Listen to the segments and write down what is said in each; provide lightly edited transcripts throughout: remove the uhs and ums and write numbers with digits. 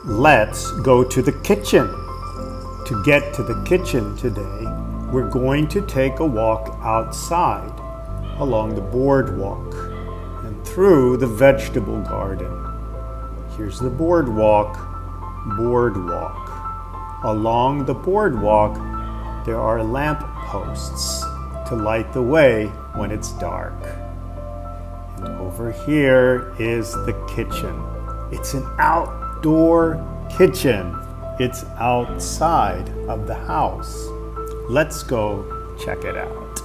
Let's go to the kitchen. To get to the kitchen today, we're going to take a walk outside along the boardwalk and through the vegetable garden. Here's the boardwalk. Along the boardwalk, there are lamp posts to light the way when it's dark. And over here is the kitchen. It's an outdoor kitchen. It's outside of the house. Let's go check it out.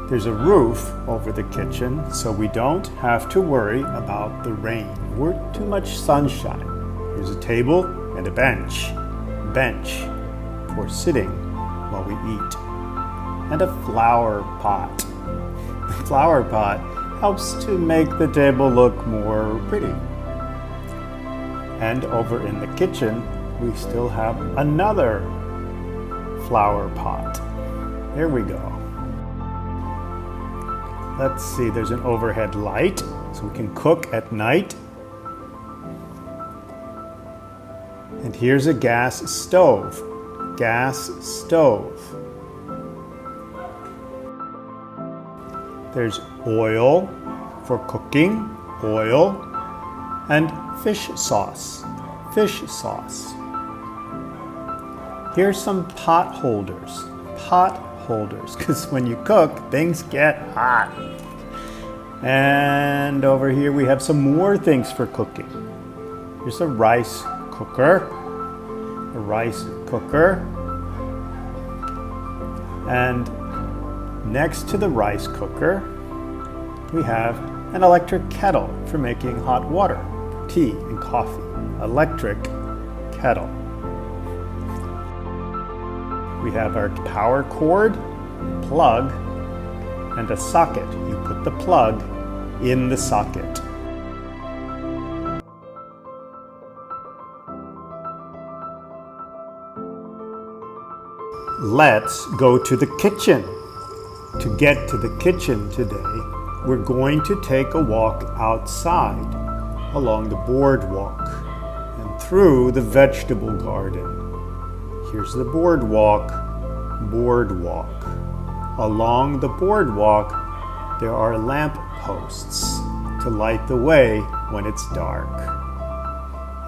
There's a roof over the kitchen, so we don't have to worry about the rain or too much sunshine. There's a table and a bench for sitting while we eat, and a flower pot. The flower pot helps to make the table look more pretty. And over in the kitchen, we still have another flower pot. There we go. Let's see, there's an overhead light, so we can cook at night. And here's a gas stove. There's oil for cooking, and fish sauce. Here's some pot holders, because when you cook, things get hot. And over here we have some more things for cooking. Here's a rice cooker. And next to the rice cooker, we have an electric kettle for making hot water, tea and coffee. Electric kettle. We have our power cord, plug, and a socket. You put the plug in the socket. Let's go to the kitchen. To get to the kitchen today, we're going to take a walk outside along the boardwalk and through the vegetable garden. Here's the boardwalk. Along the boardwalk, there are lamp posts to light the way when it's dark.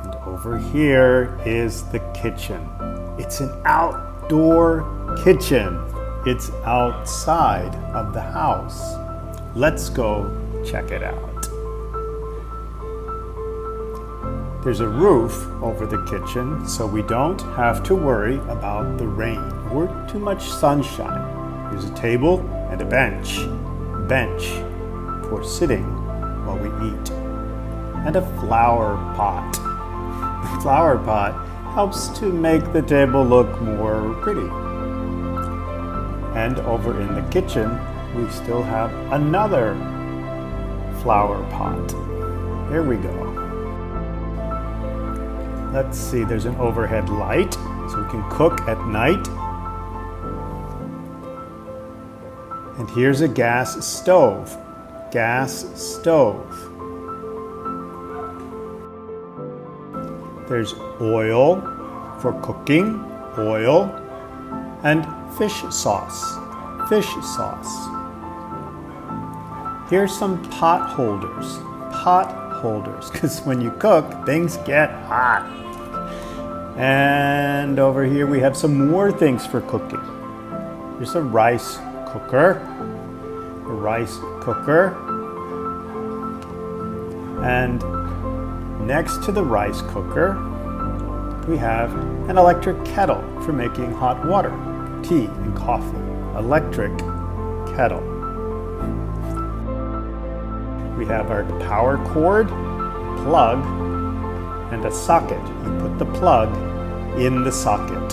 And over here is the kitchen. It's an outdoor kitchen. It's outside of the house. Let's go check it out. There's a roof over the kitchen, so we don't have to worry about the rain or too much sunshine. There's a table and a bench for sitting while we eat, and a flower pot. The flower pot helps to make the table look more pretty. And over in the kitchen, we still have another flower pot. There we go. Let's see, there's an overhead light, so we can cook at night. And here's a gas stove. There's oil for cooking, and fish sauce. Here's some pot holders, because when you cook, things get hot. And over here we have some more things for cooking. Here's a rice cooker. And next to the rice cooker, we have an electric kettle for making hot water, tea and coffee. Electric kettle. We have our power cord, plug, and a socket. You put the plug in the socket.